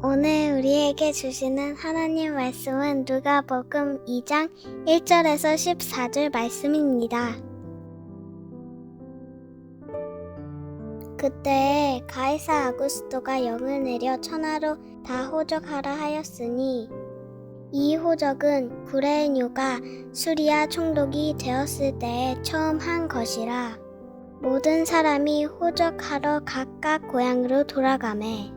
오늘 우리에게 주시는 하나님 말씀은 누가복음 2장 1절에서 14절 말씀입니다. 그때에 가이사 아구스토가 영을 내려 천하로 다 호적하라 하였으니 이 호적은 구레뇨가 수리아 총독이 되었을 때에 처음 한 것이라. 모든 사람이 호적하러 각각 고향으로 돌아가매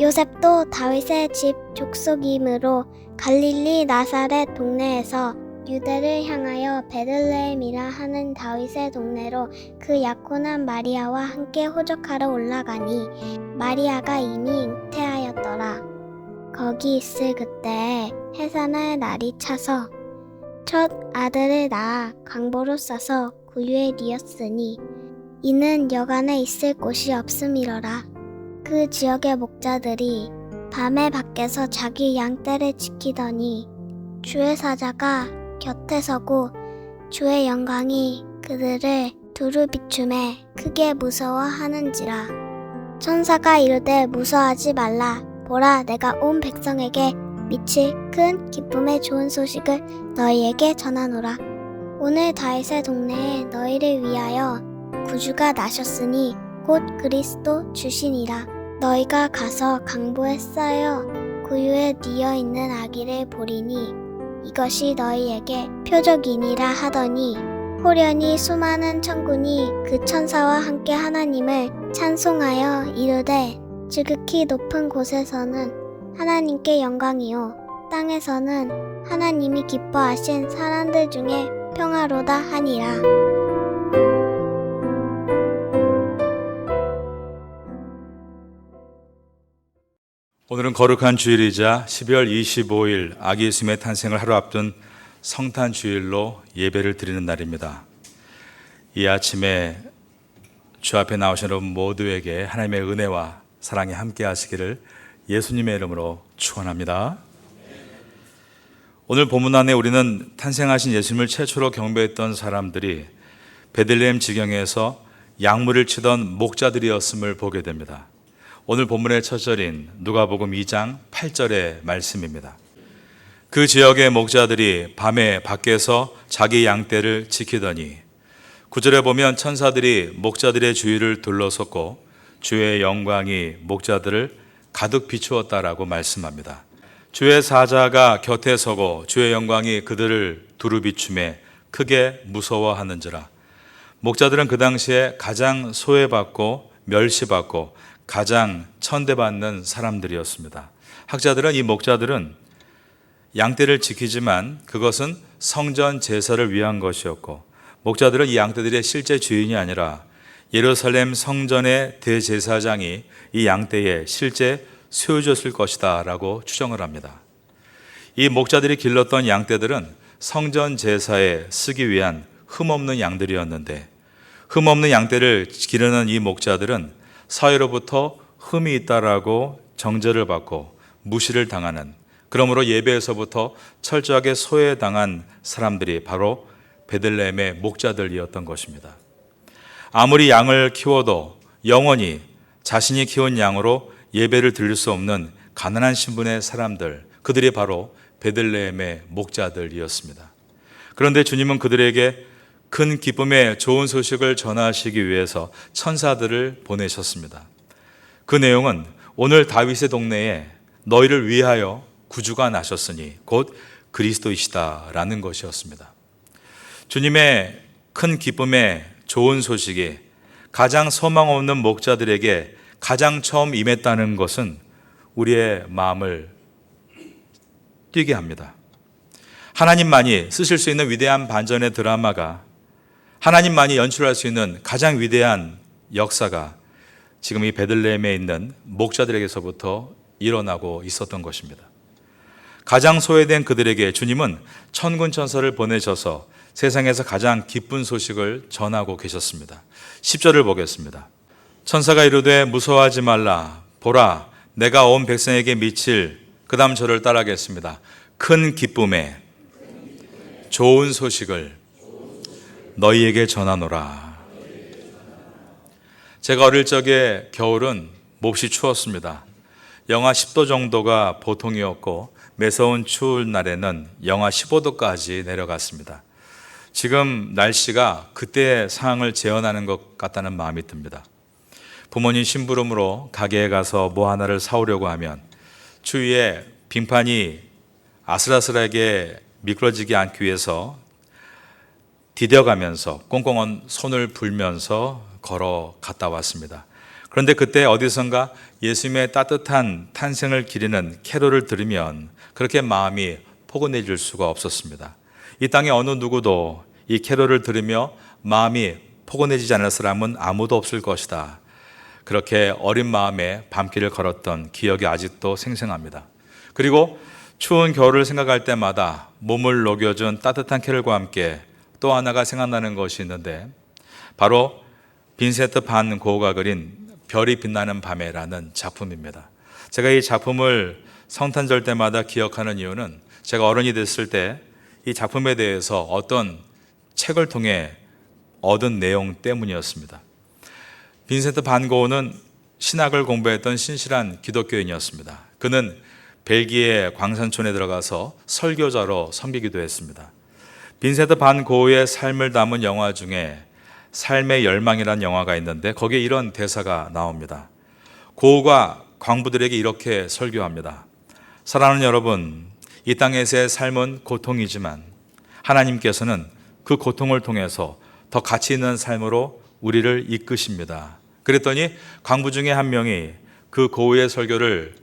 요셉도 다윗의 집 족속이므로 갈릴리 나사렛 동네에서 유대를 향하여 베들레헴이라 하는 다윗의 동네로 그 약혼한 마리아와 함께 호적하러 올라가니 마리아가 이미 잉태하였더라. 거기 있을 그때에 해산할 날이 차서 첫 아들을 낳아 강보로 싸서 구유에 뉘었으니 이는 여간에 있을 곳이 없음이러라. 그 지역의 목자들이 밤에 밖에서 자기 양떼를 지키더니 주의 사자가 곁에 서고 주의 영광이 그들을 두루 비춤에 크게 무서워하는지라. 천사가 이르되 무서워하지 말라. 보라, 내가 온 백성에게 미칠 큰 기쁨의 좋은 소식을 너희에게 전하노라. 오늘 다윗의 동네에 너희를 위하여 구주가 나셨으니 곧 그리스도 주시니라. 너희가 가서 강보에 쌓여 구유에 뉘어 있는 아기를 보리니 이것이 너희에게 표적이니라 하더니 호련히 수많은 천군이 그 천사와 함께 하나님을 찬송하여 이르되 지극히 높은 곳에서는 하나님께 영광이요 땅에서는 하나님이 기뻐하신 사람들 중에 평화로다 하니라. 오늘은 거룩한 주일이자 12월 25일 아기 예수님의 탄생을 하루 앞둔 성탄 주일로 예배를 드리는 날입니다. 이 아침에 주 앞에 나오신 여러분 모두에게 하나님의 은혜와 사랑이 함께 하시기를 예수님의 이름으로 축원합니다. 오늘 본문 안에 우리는 탄생하신 예수님을 최초로 경배했던 사람들이 베들레헴 지경에서 양무를 치던 목자들이었음을 보게 됩니다. 오늘 본문의 첫 절인 누가복음 2장 8절의 말씀입니다. 그 지역의 목자들이 밤에 밖에서 자기 양떼를 지키더니 9절에 보면 천사들이 목자들의 주위를 둘러섰고 주의 영광이 목자들을 가득 비추었다라고 말씀합니다. 주의 사자가 곁에 서고 주의 영광이 그들을 두루 비춤에 크게 무서워하는지라. 목자들은 그 당시에 가장 소외받고 멸시받고 가장 천대받는 사람들이었습니다. 학자들은 이 목자들은 양떼를 지키지만 그것은 성전 제사를 위한 것이었고 목자들은 이 양떼들의 실제 주인이 아니라 예루살렘 성전의 대제사장이 이 양떼의 실제 소유주였을 것이다 라고 추정을 합니다. 이 목자들이 길렀던 양떼들은 성전 제사에 쓰기 위한 흠없는 양들이었는데 흠없는 양떼를 기르는 이 목자들은 사회로부터 흠이 있다라고 정죄를 받고 무시를 당하는, 그러므로 예배에서부터 철저하게 소외당한 사람들이 바로 베들레헴의 목자들이었던 것입니다. 아무리 양을 키워도 영원히 자신이 키운 양으로 예배를 드릴 수 없는 가난한 신분의 사람들, 그들이 바로 베들레헴의 목자들이었습니다. 그런데 주님은 그들에게 큰 기쁨의 좋은 소식을 전하시기 위해서 천사들을 보내셨습니다. 그 내용은 오늘 다윗의 동네에 너희를 위하여 구주가 나셨으니 곧 그리스도이시다라는 것이었습니다. 주님의 큰 기쁨의 좋은 소식이 가장 소망 없는 목자들에게 가장 처음 임했다는 것은 우리의 마음을 뛰게 합니다. 하나님만이 쓰실 수 있는 위대한 반전의 드라마가, 하나님만이 연출할 수 있는 가장 위대한 역사가 지금 이 베들레헴에 있는 목자들에게서부터 일어나고 있었던 것입니다. 가장 소외된 그들에게 주님은 천군 천사를 보내셔서 세상에서 가장 기쁜 소식을 전하고 계셨습니다. 10절을 보겠습니다. 천사가 이르되 무서워하지 말라. 보라, 내가 온 백성에게 미칠, 그 다음 절을 따라하겠습니다. 큰 기쁨에 좋은 소식을 너희에게 전하노라. 제가 어릴 적에 겨울은 몹시 추웠습니다. 영하 10도 정도가 보통이었고 매서운 추울 날에는 영하 15도까지 내려갔습니다. 지금 날씨가 그때의 상황을 재현하는 것 같다는 마음이 듭니다. 부모님 심부름으로 가게에 가서 뭐 하나를 사오려고 하면 주위에 빙판이 아슬아슬하게 미끄러지지 않기 위해서 디뎌가면서 꽁꽁 손을 불면서 걸어 갔다 왔습니다. 그런데 그때 어디선가 예수님의 따뜻한 탄생을 기리는 캐롤을 들으면 그렇게 마음이 포근해질 수가 없었습니다. 이 땅에 어느 누구도 이 캐롤을 들으며 마음이 포근해지지 않을 사람은 아무도 없을 것이다. 그렇게 어린 마음에 밤길을 걸었던 기억이 아직도 생생합니다. 그리고 추운 겨울을 생각할 때마다 몸을 녹여준 따뜻한 캐롤과 함께 또 하나가 생각나는 것이 있는데 바로 빈센트 반 고흐가 그린 별이 빛나는 밤에라는 작품입니다. 제가 이 작품을 성탄절 때마다 기억하는 이유는 제가 어른이 됐을 때 이 작품에 대해서 어떤 책을 통해 얻은 내용 때문이었습니다. 빈센트 반 고흐는 신학을 공부했던 신실한 기독교인이었습니다. 그는 벨기에 광산촌에 들어가서 설교자로 섬기기도 했습니다. 빈센트 반 고흐의 삶을 담은 영화 중에 삶의 열망이라는 영화가 있는데 거기에 이런 대사가 나옵니다. 고흐가 광부들에게 이렇게 설교합니다. 사랑하는 여러분, 이 땅에서의 삶은 고통이지만 하나님께서는 그 고통을 통해서 더 가치 있는 삶으로 우리를 이끄십니다. 그랬더니 광부 중에 한 명이 그 고흐의 설교를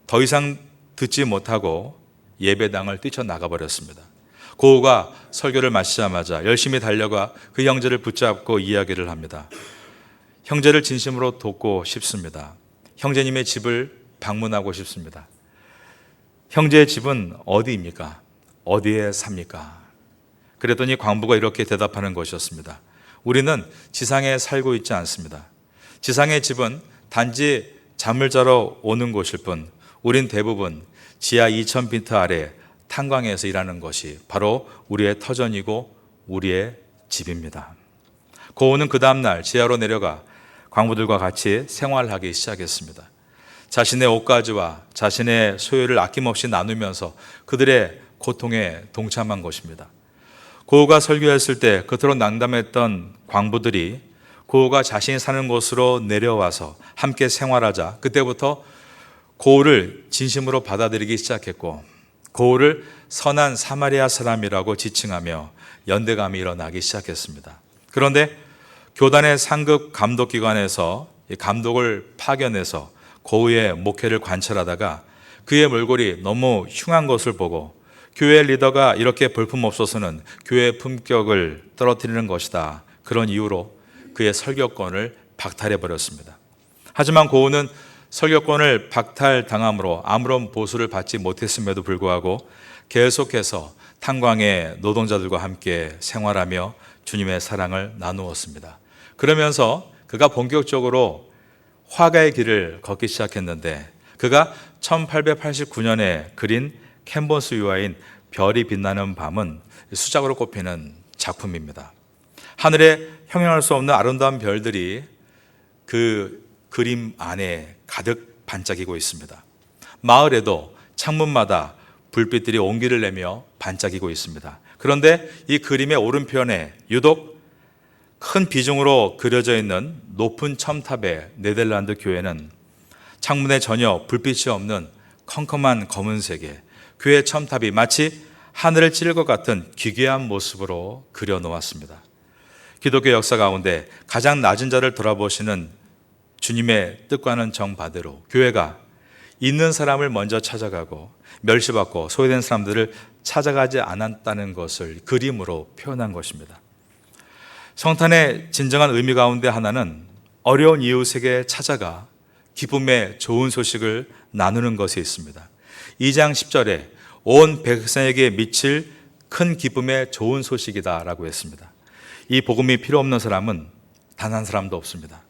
더 이상 듣지 못하고 예배당을 뛰쳐나가 버렸습니다. 고흐가 설교를 마치자마자 열심히 달려가 그 형제를 붙잡고 이야기를 합니다. 형제를 진심으로 돕고 싶습니다. 형제님의 집을 방문하고 싶습니다. 형제의 집은 어디입니까? 어디에 삽니까? 그랬더니 광부가 이렇게 대답하는 것이었습니다. 우리는 지상에 살고 있지 않습니다. 지상의 집은 단지 잠을 자러 오는 곳일 뿐 우린 대부분 지하 2000피트 아래 탄광에서 일하는 것이 바로 우리의 터전이고 우리의 집입니다. 고흐는 그 다음날 지하로 내려가 광부들과 같이 생활하기 시작했습니다. 자신의 옷가지와 자신의 소유를 아낌없이 나누면서 그들의 고통에 동참한 것입니다. 고흐가 설교했을 때 그토록 난감했던 광부들이 고흐가 자신이 사는 곳으로 내려와서 함께 생활하자 그때부터 고흐를 진심으로 받아들이기 시작했고 고흐를 선한 사마리아 사람이라고 지칭하며 연대감이 일어나기 시작했습니다. 그런데 교단의 상급 감독기관에서 감독을 파견해서 고흐의 목회를 관찰하다가 그의 몰골이 너무 흉한 것을 보고 교회 리더가 이렇게 볼품없어서는 교회의 품격을 떨어뜨리는 것이다. 그런 이유로 그의 설교권을 박탈해버렸습니다. 하지만 고흐는 설교권을 박탈당함으로 아무런 보수를 받지 못했음에도 불구하고 계속해서 탄광의 노동자들과 함께 생활하며 주님의 사랑을 나누었습니다. 그러면서 그가 본격적으로 화가의 길을 걷기 시작했는데 그가 1889년에 그린 캔버스 유화인 별이 빛나는 밤은 수작으로 꼽히는 작품입니다. 하늘에 형용할 수 없는 아름다운 별들이 그 그림 안에 가득 반짝이고 있습니다. 마을에도 창문마다 불빛들이 온기를 내며 반짝이고 있습니다. 그런데 이 그림의 오른편에 유독 큰 비중으로 그려져 있는 높은 첨탑의 네덜란드 교회는 창문에 전혀 불빛이 없는 컴컴한 검은색의 교회 첨탑이 마치 하늘을 찌를 것 같은 기괴한 모습으로 그려 놓았습니다. 기독교 역사 가운데 가장 낮은 자를 돌아보시는 주님의 뜻과는 정반대로 교회가 있는 사람을 먼저 찾아가고 멸시받고 소외된 사람들을 찾아가지 않았다는 것을 그림으로 표현한 것입니다. 성탄의 진정한 의미 가운데 하나는 어려운 이웃에게 찾아가 기쁨의 좋은 소식을 나누는 것에 있습니다. 2장 10절에 온 백성에게 미칠 큰 기쁨의 좋은 소식이다라고 했습니다. 이 복음이 필요 없는 사람은 단 한 사람도 없습니다.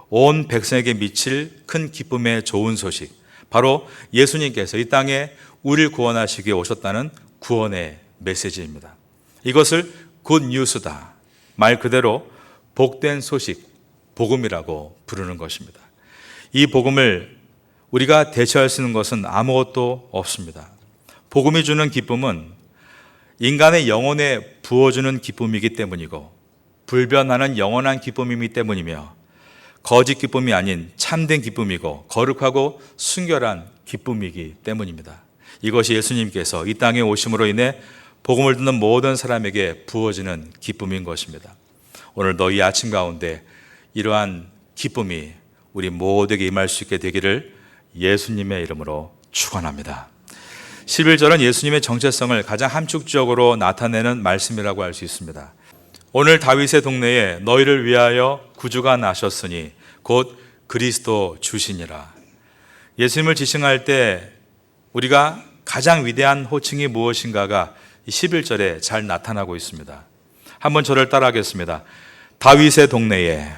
온 백성에게 미칠 큰 기쁨의 좋은 소식, 바로 예수님께서 이 땅에 우리를 구원하시기 위해 오셨다는 구원의 메시지입니다. 이것을 굿 뉴스다, 말 그대로 복된 소식, 복음이라고 부르는 것입니다. 이 복음을 우리가 대체할 수 있는 것은 아무것도 없습니다. 복음이 주는 기쁨은 인간의 영혼에 부어주는 기쁨이기 때문이고 불변하는 영원한 기쁨이기 때문이며 거짓 기쁨이 아닌 참된 기쁨이고 거룩하고 순결한 기쁨이기 때문입니다. 이것이 예수님께서 이 땅에 오심으로 인해 복음을 듣는 모든 사람에게 부어지는 기쁨인 것입니다. 오늘 너희 아침 가운데 이러한 기쁨이 우리 모두에게 임할 수 있게 되기를 예수님의 이름으로 축원합니다. 11절은 예수님의 정체성을 가장 함축적으로 나타내는 말씀이라고 할 수 있습니다. 오늘 다윗의 동네에 너희를 위하여 구주가 나셨으니 곧 그리스도 주시니라. 예수님을 지칭할 때 우리가 가장 위대한 호칭이 무엇인가가 11절에 잘 나타나고 있습니다. 한번 저를 따라하겠습니다. 다윗의 동네에.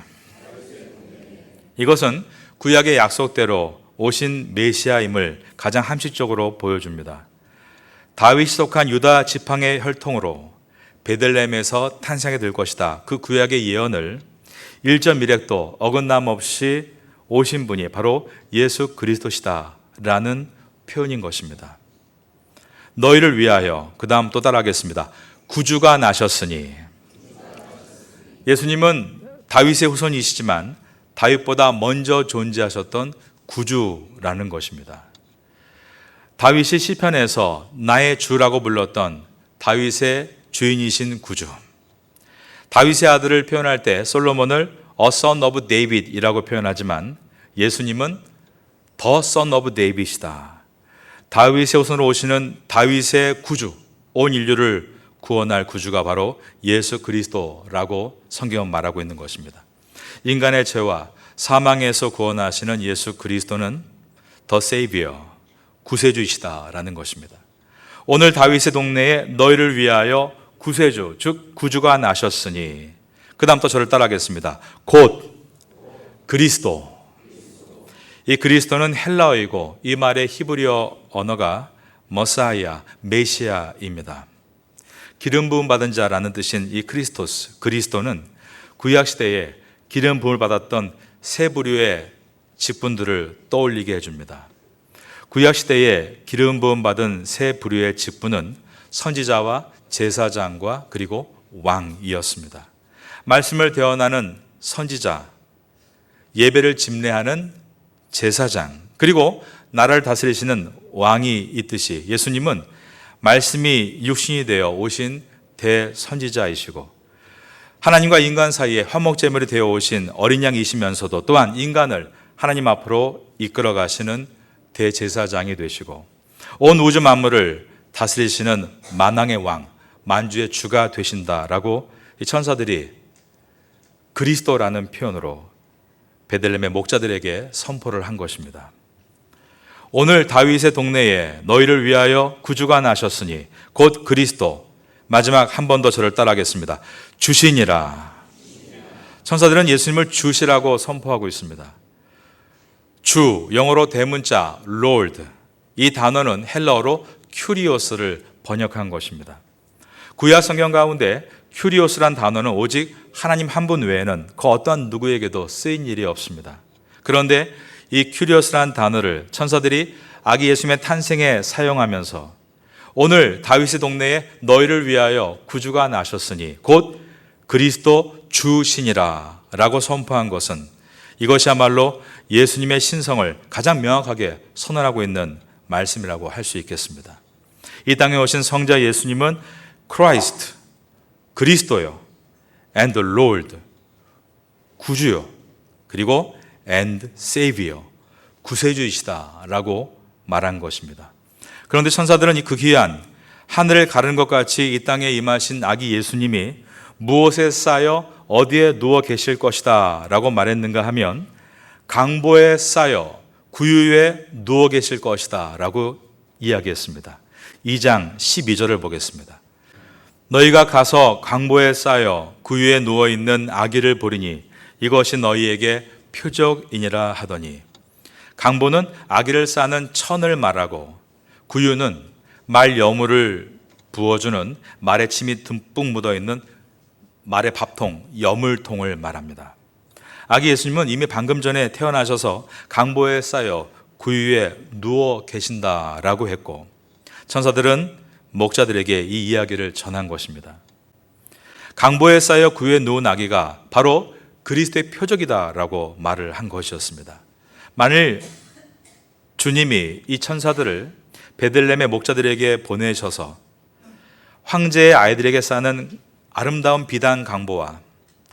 이것은 구약의 약속대로 오신 메시아임을 가장 함식적으로 보여줍니다. 다윗이 속한 유다 지팡의 혈통으로 베들레헴에서 탄생이 될 것이다. 그 구약의 예언을 1점 미렉도 어긋남 없이 오신 분이 바로 예수 그리스도시다 라는 표현인 것입니다. 너희를 위하여, 그 다음 또 따라하겠습니다. 구주가 나셨으니. 예수님은 다윗의 후손이시지만 다윗보다 먼저 존재하셨던 구주라는 것입니다. 다윗이 시편에서 나의 주라고 불렀던 다윗의 주인이신 구주. 다윗의 아들을 표현할 때 솔로몬을 A son of David이라고 표현하지만 예수님은 The son of David이다. 다윗의 후손으로 오시는 다윗의 구주, 온 인류를 구원할 구주가 바로 예수 그리스도라고 성경은 말하고 있는 것입니다. 인간의 죄와 사망에서 구원하시는 예수 그리스도는 The Savior, 구세주이시다라는 것입니다. 오늘 다윗의 동네에 너희를 위하여 구세주, 즉 구주가 나셨으니. 그 다음 또 저를 따라하겠습니다. 곧 그리스도. 이 그리스도는 헬라어이고 이 말의 히브리어 언어가 머사이아, 메시아입니다. 기름 부음 받은 자라는 뜻인 이 크리스토스, 그리스도는 구약 시대에 기름 부음을 받았던 세 부류의 직분들을 떠올리게 해줍니다. 구약 시대에 기름 부음 받은 세 부류의 직분은 선지자와 제사장과 그리고 왕이었습니다. 말씀을 대언하는 선지자, 예배를 집례하는 제사장, 그리고 나라를 다스리시는 왕이 있듯이 예수님은 말씀이 육신이 되어 오신 대선지자이시고 하나님과 인간 사이에 화목제물이 되어 오신 어린 양이시면서도 또한 인간을 하나님 앞으로 이끌어 가시는 대제사장이 되시고 온 우주 만물을 다스리시는 만왕의 왕, 만주의 주가 되신다라고 이 천사들이 그리스도라는 표현으로 베들레헴의 목자들에게 선포를 한 것입니다. 오늘 다윗의 동네에 너희를 위하여 구주가 나셨으니 곧 그리스도. 마지막 한 번 더 저를 따라하겠습니다. 주시니라. 천사들은 예수님을 주시라고 선포하고 있습니다. 주, 영어로 대문자 Lord. 이 단어는 헬라어로 큐리오스를 번역한 것입니다. 구약 성경 가운데 큐리오스란 단어는 오직 하나님 한 분 외에는 그 어떠한 누구에게도 쓰인 일이 없습니다. 그런데 이 큐리오스란 단어를 천사들이 아기 예수님의 탄생에 사용하면서 오늘 다윗의 동네에 너희를 위하여 구주가 나셨으니 곧 그리스도 주시니라 라고 선포한 것은 이것이야말로 예수님의 신성을 가장 명확하게 선언하고 있는 말씀이라고 할 수 있겠습니다. 이 땅에 오신 성자 예수님은 Christ, 그리스도요, and Lord, 구주요, 그리고 and Savior, 구세주이시다라고 말한 것입니다. 그런데 천사들은 그 귀한 하늘을 가르는 것 같이 이 땅에 임하신 아기 예수님이 무엇에 쌓여 어디에 누워 계실 것이다 라고 말했는가 하면 강보에 쌓여 구유에 누워 계실 것이다 라고 이야기했습니다. 2장 12절을 보겠습니다. 너희가 가서 강보에 쌓여 구유에 누워있는 아기를 보리니 이것이 너희에게 표적이니라 하더니, 강보는 아기를 싸는 천을 말하고 구유는 말 여물을 부어주는 말의 침이 듬뿍 묻어있는 말의 밥통, 여물통을 말합니다. 아기 예수님은 이미 방금 전에 태어나셔서 강보에 쌓여 구유에 누워 계신다라고 했고, 천사들은 목자들에게 이 이야기를 전한 것입니다. 강보에 쌓여 구유에 누운 아기가 바로 그리스도의 표적이다라고 말을 한 것이었습니다. 만일 주님이 이 천사들을 베들레헴의 목자들에게 보내셔서 황제의 아이들에게 싸는 아름다운 비단 강보와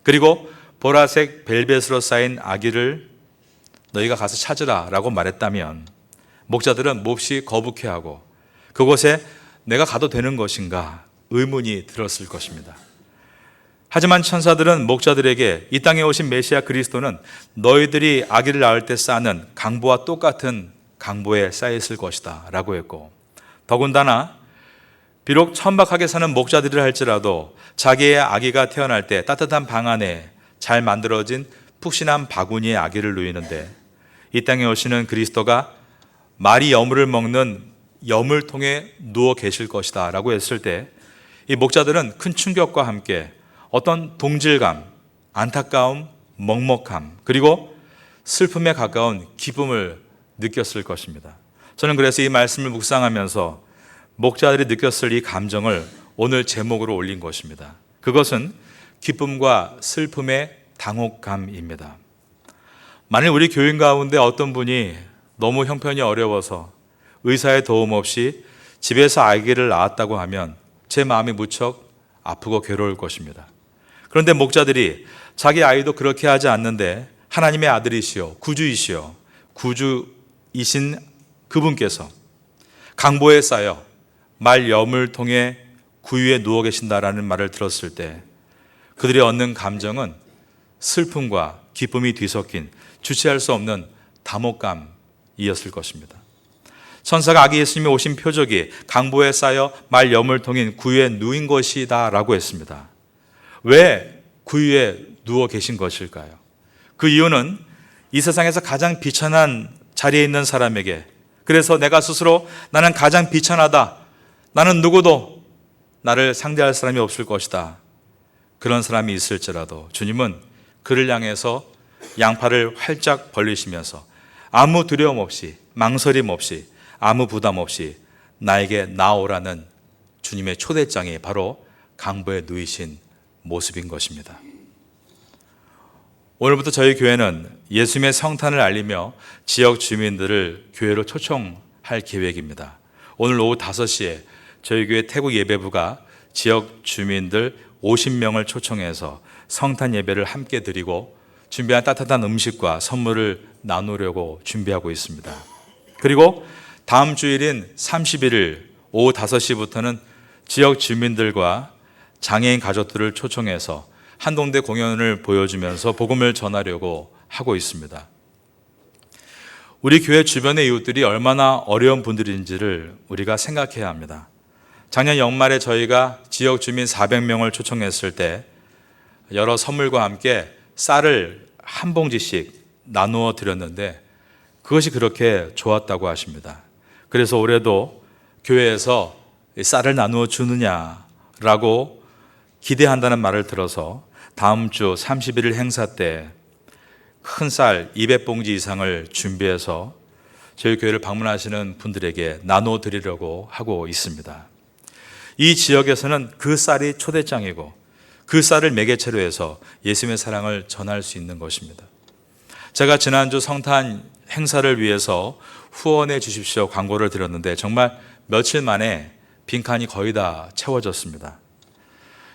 그리고 보라색 벨벳으로 쌓인 아기를 너희가 가서 찾으라 라고 말했다면 목자들은 몹시 거북해하고 그곳에 내가 가도 되는 것인가 의문이 들었을 것입니다. 하지만 천사들은 목자들에게 이 땅에 오신 메시아 그리스도는 너희들이 아기를 낳을 때 쌓는 강보와 똑같은 강보에 쌓여 있을 것이다 라고 했고, 더군다나 비록 천박하게 사는 목자들이라 할지라도 자기의 아기가 태어날 때 따뜻한 방 안에 잘 만들어진 푹신한 바구니에 아기를 누이는데 이 땅에 오시는 그리스도가 말이 여물을 먹는 여물통에 누워 계실 것이다 라고 했을 때 이 목자들은 큰 충격과 함께 어떤 동질감, 안타까움, 먹먹함, 그리고 슬픔에 가까운 기쁨을 느꼈을 것입니다. 저는 그래서 이 말씀을 묵상하면서 목자들이 느꼈을 이 감정을 오늘 제목으로 올린 것입니다. 그것은 기쁨과 슬픔의 당혹감입니다. 만일 우리 교인 가운데 어떤 분이 너무 형편이 어려워서 의사의 도움 없이 집에서 아기를 낳았다고 하면 제 마음이 무척 아프고 괴로울 것입니다. 그런데 목자들이 자기 아이도 그렇게 하지 않는데 하나님의 아들이시오, 구주이시오, 구주이신 그분께서 강보에 쌓여 말 여물통에 구유에 누워 계신다라는 말을 들었을 때 그들이 얻는 감정은 슬픔과 기쁨이 뒤섞인 주체할 수 없는 담혹감이었을 것입니다. 천사가 아기 예수님이 오신 표적이 강보에 쌓여 말 여물통인 구유에 누인 것이다 라고 했습니다. 왜 구유에 누워 계신 것일까요? 그 이유는 이 세상에서 가장 비천한 자리에 있는 사람에게, 그래서 내가 스스로 나는 가장 비천하다, 나는 누구도 나를 상대할 사람이 없을 것이다, 그런 사람이 있을지라도 주님은 그를 향해서 양팔을 활짝 벌리시면서 아무 두려움 없이, 망설임 없이, 아무 부담 없이 나에게 나오라는 주님의 초대장이 바로 강보에 누이신 모습인 것입니다. 오늘부터 저희 교회는 예수님의 성탄을 알리며 지역 주민들을 교회로 초청할 계획입니다. 오늘 오후 5시에 저희 교회 태국 예배부가 지역 주민들 50명을 초청해서 성탄 예배를 함께 드리고 준비한 따뜻한 음식과 선물을 나누려고 준비하고 있습니다. 그리고 다음 주일인 31일 오후 5시부터는 지역 주민들과 장애인 가족들을 초청해서 한동대 공연을 보여주면서 복음을 전하려고 하고 있습니다. 우리 교회 주변의 이웃들이 얼마나 어려운 분들인지를 우리가 생각해야 합니다. 작년 연말에 저희가 지역 주민 400명을 초청했을 때 여러 선물과 함께 쌀을 한 봉지씩 나누어 드렸는데 그것이 그렇게 좋았다고 하십니다. 그래서 올해도 교회에서 쌀을 나누어 주느냐라고 기대한다는 말을 들어서 다음 주 31일 행사 때 큰 쌀 200봉지 이상을 준비해서 저희 교회를 방문하시는 분들에게 나누어 드리려고 하고 있습니다. 이 지역에서는 그 쌀이 초대장이고 그 쌀을 매개체로 해서 예수님의 사랑을 전할 수 있는 것입니다. 제가 지난주 성탄 행사를 위해서 후원해 주십시오 광고를 드렸는데 정말 며칠 만에 빈칸이 거의 다 채워졌습니다.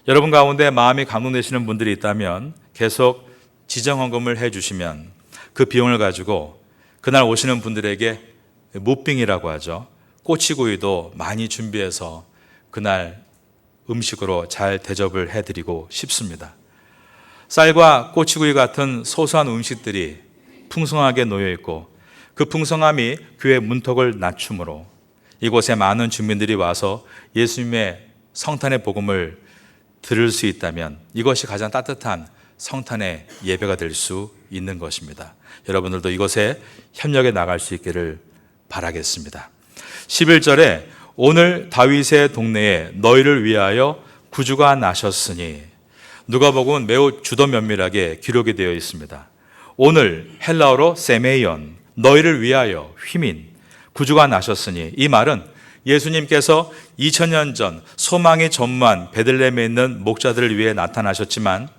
여러분 가운데 마음이 감동되시는 분들이 있다면 계속 지정헌금을 해 주시면 그 비용을 가지고 그날 오시는 분들에게 무빙이라고 하죠. 꼬치구이도 많이 준비해서 그날 음식으로 잘 대접을 해드리고 싶습니다. 쌀과 꼬치구이 같은 소소한 음식들이 풍성하게 놓여 있고 그 풍성함이 교회 문턱을 낮춤으로 이곳에 많은 주민들이 와서 예수님의 성탄의 복음을 들을 수 있다면 이것이 가장 따뜻한 성탄의 예배가 될 수 있는 것입니다. 여러분들도 이곳에 협력해 나갈 수 있기를 바라겠습니다. 11절에 오늘 다윗의 동네에 너희를 위하여 구주가 나셨으니 누가복음은 매우 주도 면밀하게 기록이 되어 있습니다. 오늘 헬라어로 세메이온, 너희를 위하여 휘민 구주가 나셨으니, 이 말은 예수님께서 2000년 전 소망이 전무한 베들레헴에 있는 목자들을 위해 나타나셨지만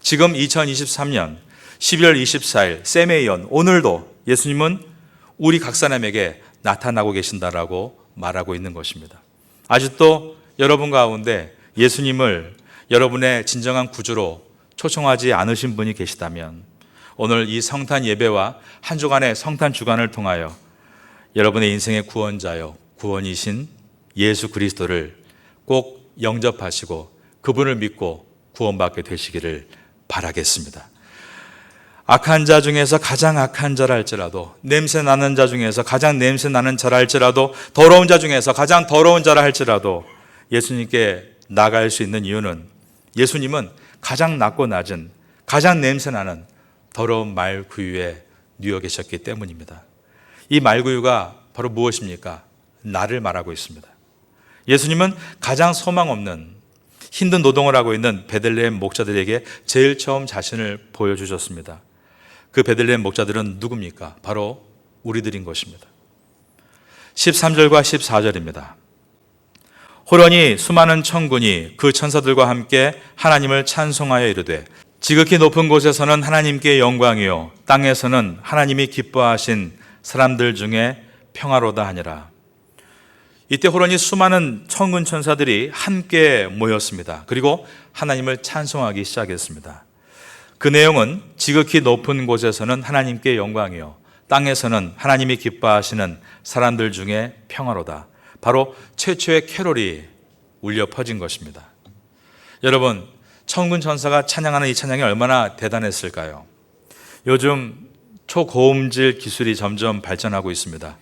지금 2023년 12월 24일 세메이온 오늘도 예수님은 우리 각 사람에게 나타나고 계신다라고 말하고 있는 것입니다. 아직도 여러분 가운데 예수님을 여러분의 진정한 구주로 초청하지 않으신 분이 계시다면 오늘 이 성탄 예배와 한 주간의 성탄 주간을 통하여 여러분의 인생의 구원자요 구원이신 예수 그리스도를 꼭 영접하시고 그분을 믿고 구원받게 되시기를 바라겠습니다. 악한 자 중에서 가장 악한 자라 할지라도, 냄새 나는 자 중에서 가장 냄새 나는 자라 할지라도, 더러운 자 중에서 가장 더러운 자라 할지라도 예수님께 나갈 수 있는 이유는 예수님은 가장 낮고 낮은, 가장 냄새 나는 더러운 말구유에 누워 계셨기 때문입니다. 이 말구유가 바로 무엇입니까? 나를 말하고 있습니다. 예수님은 가장 소망 없는 힘든 노동을 하고 있는 베들레헴 목자들에게 제일 처음 자신을 보여주셨습니다. 그 베들레헴 목자들은 누굽니까? 바로 우리들인 것입니다. 13절과 14절입니다. 호련히 수많은 천군이 그 천사들과 함께 하나님을 찬송하여 이르되 지극히 높은 곳에서는 하나님께 영광이요 땅에서는 하나님이 기뻐하신 사람들 중에 평화로다 하니라. 이때 호련히 수많은 천군 천사들이 함께 모였습니다. 그리고 하나님을 찬송하기 시작했습니다. 그 내용은 지극히 높은 곳에서는 하나님께 영광이요 땅에서는 하나님이 기뻐하시는 사람들 중에 평화로다. 바로 최초의 캐롤이 울려 퍼진 것입니다. 여러분, 천군 천사가 찬양하는 이 찬양이 얼마나 대단했을까요? 요즘 초고음질 기술이 점점 발전하고 있습니다.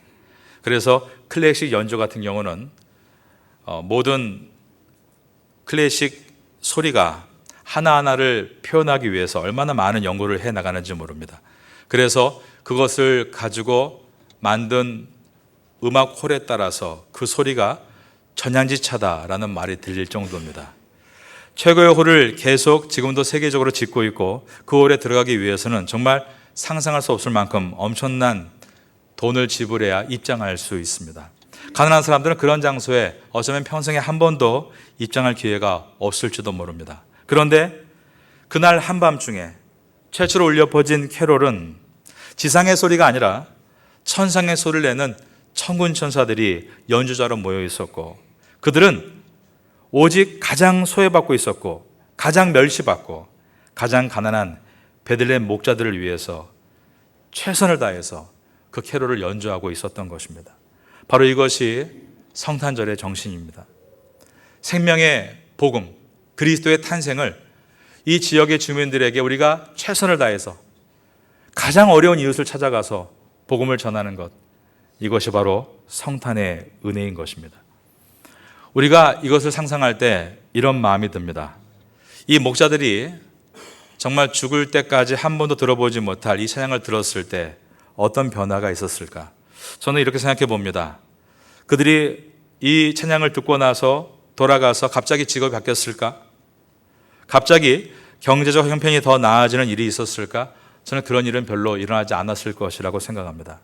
그래서 클래식 연주 같은 경우는 모든 클래식 소리가 하나하나를 표현하기 위해서 얼마나 많은 연구를 해 나가는지 모릅니다. 그래서 그것을 가지고 만든 음악 홀에 따라서 그 소리가 천양지차다라는 말이 들릴 정도입니다. 최고의 홀을 계속 지금도 세계적으로 짓고 있고 그 홀에 들어가기 위해서는 정말 상상할 수 없을 만큼 엄청난 돈을 지불해야 입장할 수 있습니다. 가난한 사람들은 그런 장소에 어쩌면 평생에 한 번도 입장할 기회가 없을지도 모릅니다. 그런데 그날 한밤중에 최초로 울려 퍼진 캐롤은 지상의 소리가 아니라 천상의 소리를 내는 천군 천사들이 연주자로 모여 있었고 그들은 오직 가장 소외받고 있었고 가장 멸시받고 가장 가난한 베들레헴 목자들을 위해서 최선을 다해서 그 캐롤을 연주하고 있었던 것입니다. 바로 이것이 성탄절의 정신입니다. 생명의 복음, 그리스도의 탄생을 이 지역의 주민들에게 우리가 최선을 다해서 가장 어려운 이웃을 찾아가서 복음을 전하는 것, 이것이 바로 성탄의 은혜인 것입니다. 우리가 이것을 상상할 때 이런 마음이 듭니다. 이 목자들이 정말 죽을 때까지 한 번도 들어보지 못할 이 찬양을 들었을 때 어떤 변화가 있었을까? 저는 이렇게 생각해 봅니다. 그들이 이 찬양을 듣고 나서 돌아가서 갑자기 직업이 바뀌었을까? 갑자기 경제적 형편이 더 나아지는 일이 있었을까? 저는 그런 일은 별로 일어나지 않았을 것이라고 생각합니다.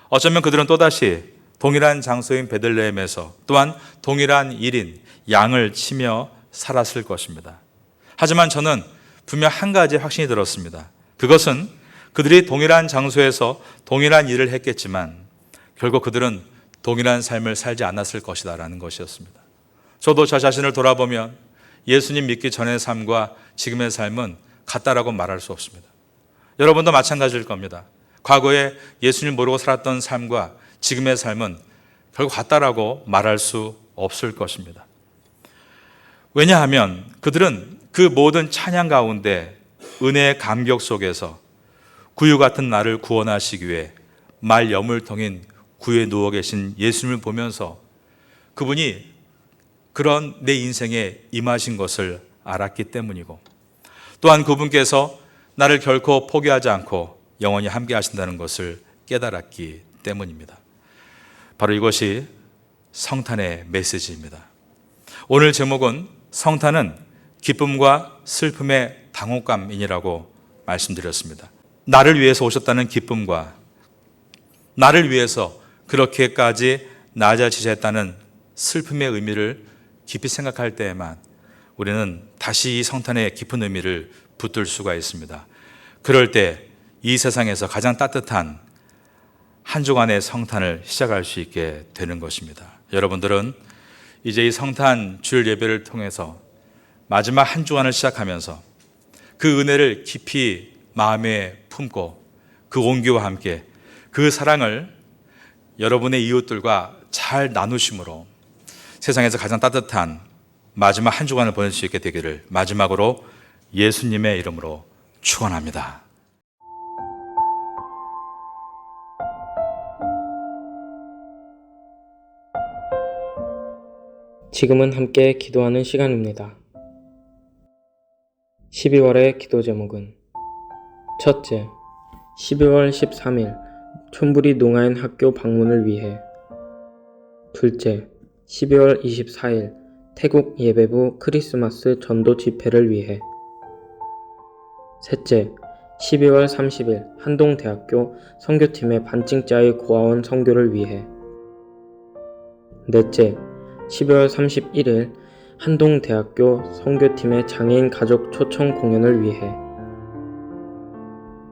어쩌면 그들은 또다시 동일한 장소인 베들레헴에서 또한 동일한 일인 양을 치며 살았을 것입니다. 하지만 저는 분명 한 가지 확신이 들었습니다. 그것은 그들이 동일한 장소에서 동일한 일을 했겠지만 결국 그들은 동일한 삶을 살지 않았을 것이다라는 것이었습니다. 저도 저 자신을 돌아보면 예수님 믿기 전의 삶과 지금의 삶은 같다라고 말할 수 없습니다. 여러분도 마찬가지일 겁니다. 과거에 예수님 모르고 살았던 삶과 지금의 삶은 결국 같다라고 말할 수 없을 것입니다. 왜냐하면 그들은 그 모든 찬양 가운데 은혜의 감격 속에서 구유 같은 나를 구원하시기 위해 말 여물통인 구유에 누워 계신 예수님을 보면서 그분이 그런 내 인생에 임하신 것을 알았기 때문이고 또한 그분께서 나를 결코 포기하지 않고 영원히 함께 하신다는 것을 깨달았기 때문입니다. 바로 이것이 성탄의 메시지입니다. 오늘 제목은 성탄은 기쁨과 슬픔의 당혹감이라고 말씀드렸습니다. 나를 위해서 오셨다는 기쁨과 나를 위해서 그렇게까지 낮아지셨다는 슬픔의 의미를 깊이 생각할 때에만 우리는 다시 이 성탄의 깊은 의미를 붙들 수가 있습니다. 그럴 때 이 세상에서 가장 따뜻한 한 주간의 성탄을 시작할 수 있게 되는 것입니다. 여러분들은 이제 이 성탄 주일 예배를 통해서 마지막 한 주간을 시작하면서 그 은혜를 깊이 마음에 품고 그 온기와 함께 그 사랑을 여러분의 이웃들과 잘 나누심으로 세상에서 가장 따뜻한 마지막 한 주간을 보낼 수 있게 되기를 마지막으로 예수님의 이름으로 축원합니다. 지금은 함께 기도하는 시간입니다. 12월의 기도 제목은 첫째, 12월 13일 촌부리 농아인 학교 방문을 위해. 둘째, 12월 24일 태국 예배부 크리스마스 전도 집회를 위해. 셋째, 12월 30일 한동대학교 선교팀의 반증자의 고아원 선교를 위해. 넷째, 12월 31일 한동대학교 선교팀의 장애인 가족 초청 공연을 위해.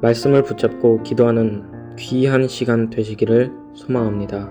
말씀을 붙잡고 기도하는 귀한 시간 되시기를 소망합니다.